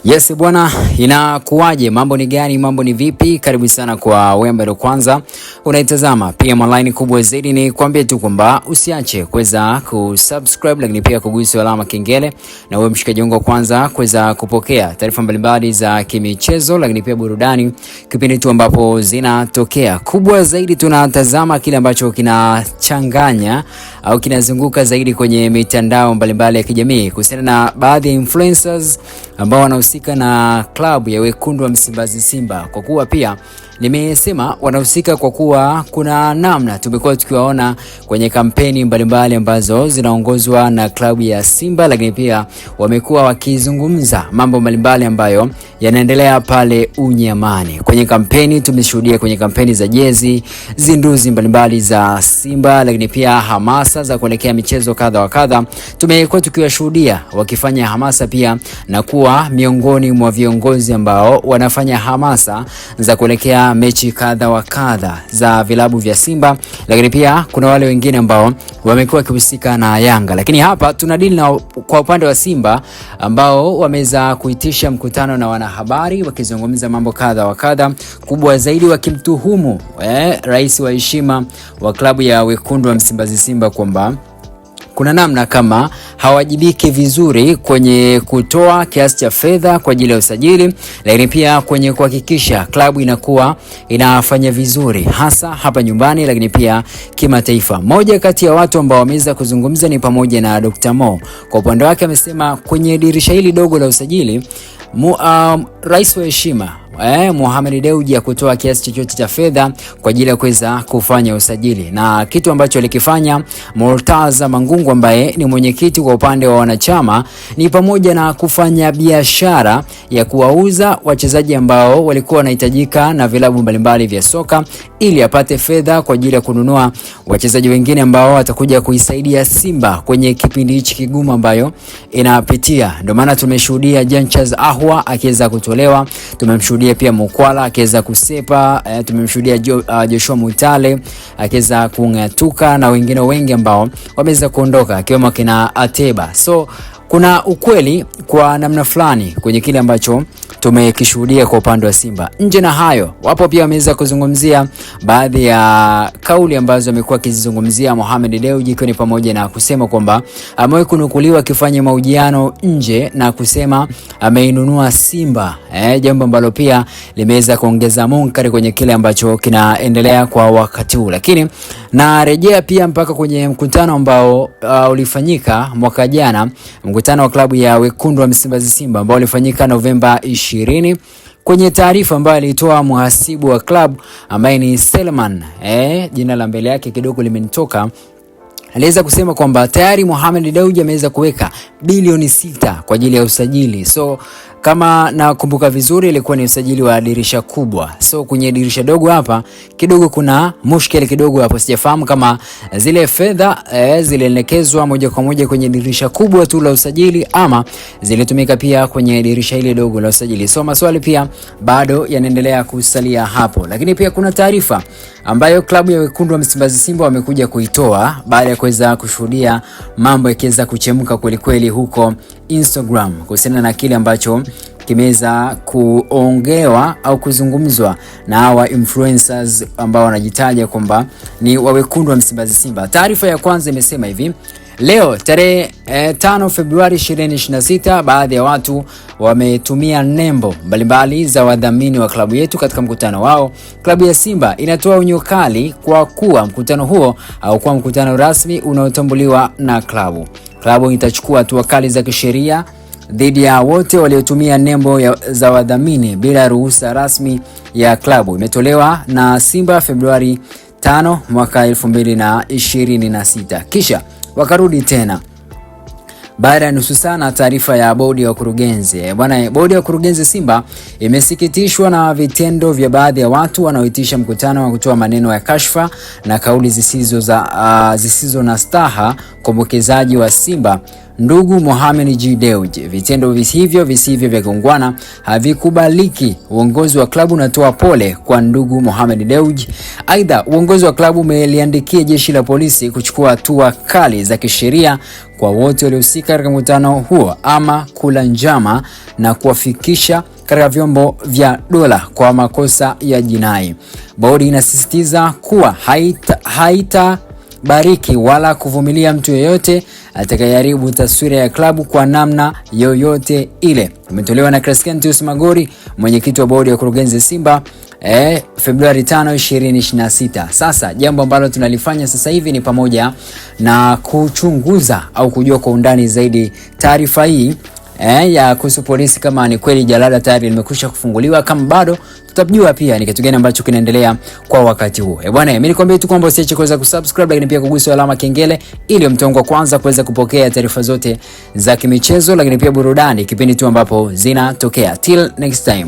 Yes bwana, inakuwaje? Mambo ni gani? Mambo ni vipi? Karibu sana kwa wewe ambaye kwanza unaitazama PM Online. Kubwa zaidi ni kuambia tu kwamba usiache kuweza kusubscribe, lakini pia kugusa alama kengele, na wewe mshikaji wangu kwanza kuweza kupokea taarifa mbalimbali za kimichezo, lakini pia burudani kipindi tu ambapo zinatokea. Kubwa zaidi tunatazama kile ambacho kinachanganya au kinazunguka zaidi kwenye mitandao mbalimbali ya kijamii kuhusiana na baadhi ya influencers ambao wanahusika na klabu ya Wekundu wa Msimbazi Simba. Kwa kuwa pia nimesema wanahusika kwa kuwa kuna namna tumekuwa tukiwaona kwenye kampeni mbalimbali ambazo zinaongozwa na klabu ya Simba, lakini pia wamekuwa wakizungumza mambo mbalimbali ambayo yanaendelea pale Unyamani. Kwenye kampeni tumeshuhudia kwenye kampeni za jezi, zinduzi mbalimbali za Simba, lakini pia hamasa za kuelekea michezo kadha wa kadha. Tumekuwa tukiwashuhudia wakifanya hamasa pia na kuwa miongoni mwa viongozi ambao wanafanya hamasa za kuelekea mechi kadha wa kadha za vilabu vya Simba, lakini pia kuna wale wengine ambao wamekuwa kuhusika na Yanga. Lakini hapa tunadili na kwa upande wa Simba ambao wameza kuitisha mkutano na wanahabari wakizungumza mambo kadha wa kadha, kubwa zaidi wakimtuhumu rais wa heshima wa klabu ya Wekundu wa Msimbazi Simba kwamba kuna namna kama hawajibiki vizuri kwenye kutoa kiasi cha fedha kwa ajili ya usajili, lakini pia kwenye kuhakikisha klabu inakuwa inafanya vizuri hasa hapa nyumbani, lakini pia kimataifa. Moja kati ya watu ambao wameweza kuzungumza ni pamoja na Dr. Mo. Kwa upande wake amesema kwenye dirisha hili dogo la usajili rais wa heshima Mohamed Dewji kutoa kiasi chochote cha fedha kwa ajili ya kuweza kufanya usajili, na kitu ambacho alikifanya Murtaza Mangungu ambaye ni mwenyekiti kwa upande wa wanachama ni pamoja na kufanya biashara ya kuwauza wachezaji ambao walikuwa wanahitajika na vilabu mbalimbali vya soka ili apate fedha kwa ajili ya kununua wachezaji wengine ambao watakuja kuisaidia Simba kwenye kipindi hichi kigumu ambayo inapitia. Ndio maana tumeshuhudia Janchaz Ahwa akiweza kutolewa, tumemshuhudia pia Mukwala akiweza kusepa, tumemshuhudia Joshua Mutale akiweza kung'atuka na wengine wengi ambao wameweza kuondoka akiwemo kina Ateba. So kuna ukweli kwa namna fulani kwenye kile ambacho tumekishuhudia kwa upande wa Simba. Nje na hayo, wapo pia wameweza kuzungumzia baadhi ya kauli ambazo amekuwa akizungumzia Mohamed Dewji, ikiwa ni pamoja na kusema kwamba amewahi kunukuliwa akifanya mahojiano nje na kusema ameinunua Simba, jambo ambalo pia limeweza kuongeza munkari kwenye kile ambacho kinaendelea kwa wakati huu. Lakini na rejea pia mpaka kwenye mkutano ambao ulifanyika mwaka jana, mkutano wa klabu ya Wekundu wa Msimbazi Simba ambao ulifanyika Novemba 20. Kwenye taarifa ambayo alitoa mhasibu wa klabu ambaye ni Selman, jina la mbele yake kidogo limenitoka, aliweza kusema kwamba tayari Mohamed Dewji ameweza kuweka bilioni 6 kwa ajili ya usajili. So kama nakumbuka vizuri ilikuwa ni usajili wa dirisha kubwa. So kwenye dirisha dogo hapa kidogo kuna mushkeli kidogo hapo, sijafahamu kama zile fedha zilielekezwa moja kwa moja kwenye dirisha kubwa tu la usajili ama zilitumika pia kwenye dirisha ile dogo la usajili. So maswali pia bado yanaendelea kusalia hapo. Lakini pia kuna taarifa ambayo klabu ya Wekundu wa Msimbazi Simba wamekuja kuitoa baada ya kuweza kushuhudia mambo yakiweza kuchemka kweli kweli huko Instagram kuhusiana na kile ambacho kimeweza kuongewa au kuzungumzwa na hawa influencers ambao wanajitaja kwamba ni wa Wekundu wa Msimbazi Simba. Taarifa ya kwanza imesema hivi: leo tarehe 5 Februari 2026, baadhi ya watu wametumia nembo mbalimbali za wadhamini wa klabu yetu katika mkutano wao. Klabu ya Simba inatoa onyo kali kwa kuwa mkutano huo au kwa mkutano rasmi unaotambuliwa na klabu. Klabu itachukua hatua kali za kisheria dhidi ya wote waliotumia nembo za wadhamini bila ruhusa rasmi ya klabu. Imetolewa na Simba Februari 5 mwaka 2026. Kisha wakarudi tena baada ya nusu sana taarifa ya bodi ya wakurugenzi. Bwana, bodi ya wakurugenzi Simba imesikitishwa na vitendo vya baadhi ya watu wanaoitisha mkutano wa kutoa maneno ya kashfa na kauli zisizo na staha kwa mwekezaji wa Simba ndugu Mohamed G Dewji. Vitendo hivyo visivyo vya kiungwana havikubaliki. Uongozi wa klabu unatoa pole kwa ndugu Mohamed Dewji. Aidha, uongozi wa klabu umeliandikia jeshi la polisi kuchukua hatua kali za kisheria kwa wote waliohusika katika mkutano huo ama kula njama na kuwafikisha katika vyombo vya dola kwa makosa ya jinai. Bodi inasisitiza kuwa haitabariki wala kuvumilia mtu yeyote atakayeharibu taswira ya klabu kwa namna yoyote ile. Imetolewa na Crescentius Magori, mwenyekiti wa bodi ya kurugenzi Simba, Februari 5, 2026. Sasa jambo ambalo tunalifanya sasa hivi ni pamoja na kuchunguza au kujua kwa undani zaidi taarifa hii ya kuhusu polisi, kama ni kweli jalada tayari limekwisha kufunguliwa. Kama bado, tutajua pia ni kitu gani ambacho kinaendelea kwa wakati huu. Bwana, mimi nikwambia tu kwamba usiache kuweza kusubscribe, lakini pia kugusa alama kengele ili mtongo kwanza kuweza kupokea taarifa zote za kimichezo, lakini pia burudani kipindi tu ambapo zinatokea. Till next time.